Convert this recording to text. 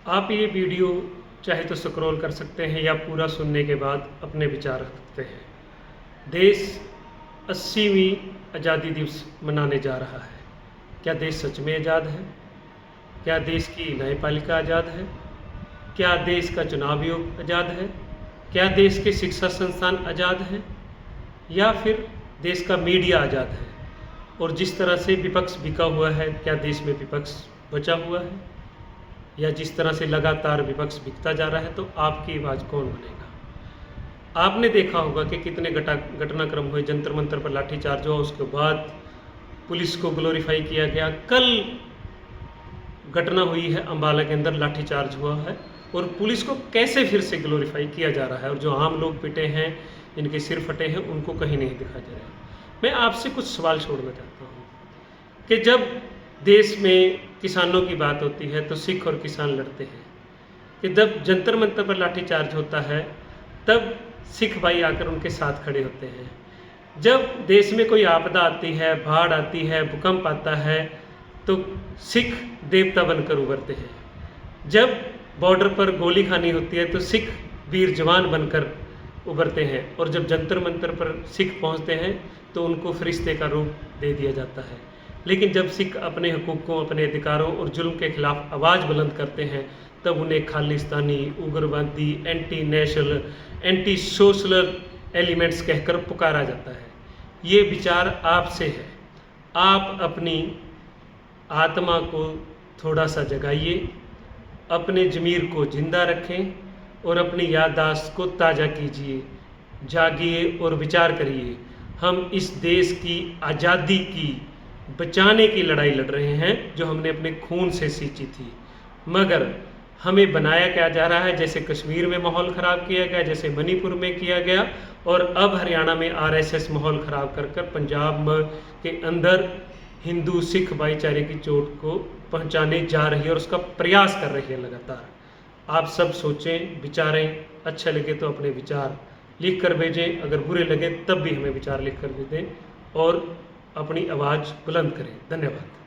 आप ये वीडियो चाहे तो स्क्रॉल कर सकते हैं या पूरा सुनने के बाद अपने विचार रख सकते हैं। देश 80वीं आज़ादी दिवस मनाने जा रहा है। क्या देश सच में आज़ाद है? क्या देश की न्यायपालिका आज़ाद है? क्या देश का चुनाव आयोग आज़ाद है? क्या देश के शिक्षा संस्थान आज़ाद हैं? या फिर देश का मीडिया आज़ाद है? और जिस तरह से विपक्ष बिका हुआ है, क्या देश में विपक्ष बचा हुआ है? या जिस तरह से लगातार विपक्ष बिकता जा रहा है, तो आपकी आवाज़ कौन बनेगा? आपने देखा होगा कि कितने घटनाक्रम हुए, जंतर मंतर पर लाठीचार्ज हुआ, उसके बाद पुलिस को ग्लोरीफाई किया गया। कल घटना हुई है अम्बाला के अंदर, लाठीचार्ज हुआ है और पुलिस को कैसे फिर से ग्लोरीफाई किया जा रहा है, और जो आम लोग पिटे हैं, इनके सिर फटे हैं, उनको कहीं नहीं दिखाया जा रहा है। मैं आपसे कुछ सवाल छोड़ना चाहता हूँ कि जब देश में किसानों की बात होती है तो सिख और किसान लड़ते हैं, कि जब जंतर मंतर पर लाठीचार्ज होता है तब सिख भाई आकर उनके साथ खड़े होते हैं। जब देश में कोई आपदा आती है, बाढ़ आती है, भूकंप आता है, तो सिख देवता बनकर उभरते हैं। जब बॉर्डर पर गोली खानी होती है तो सिख वीर जवान बनकर उभरते हैं, और जब जंतर मंतर पर सिख पहुंचते हैं तो उनको फरिश्ते का रूप दे दिया जाता है। लेकिन जब सिख अपने हकूक़ों, अपने अधिकारों और जुल्म के खिलाफ आवाज़ बुलंद करते हैं, तब उन्हें खालिस्तानी, उग्रवादी, anti national, anti social elements कहकर पुकारा जाता है। ये विचार आपसे है। आप अपनी आत्मा को थोड़ा सा जगाइए, अपने ज़मीर को ज़िंदा रखें और अपनी याददाश्त को ताज़ा कीजिए। जागिए और विचार करिए। हम इस देश की आज़ादी की बचाने की लड़ाई लड़ रहे हैं, जो हमने अपने खून से सींची थी। मगर हमें बनाया क्या जा रहा है, जैसे कश्मीर में माहौल ख़राब किया गया, जैसे मणिपुर में किया गया, और अब हरियाणा में आरएसएस माहौल ख़राब कर कर पंजाब के अंदर हिंदू सिख भाईचारे की चोट को पहुंचाने जा रही है और उसका प्रयास कर रही है लगातार। आप सब सोचें, विचारें। अच्छा लगे तो अपने विचार लिख कर भेजें, अगर बुरे लगे तब भी हमें विचार लिख कर भेजें और अपनी आवाज़ बुलंद करें। धन्यवाद।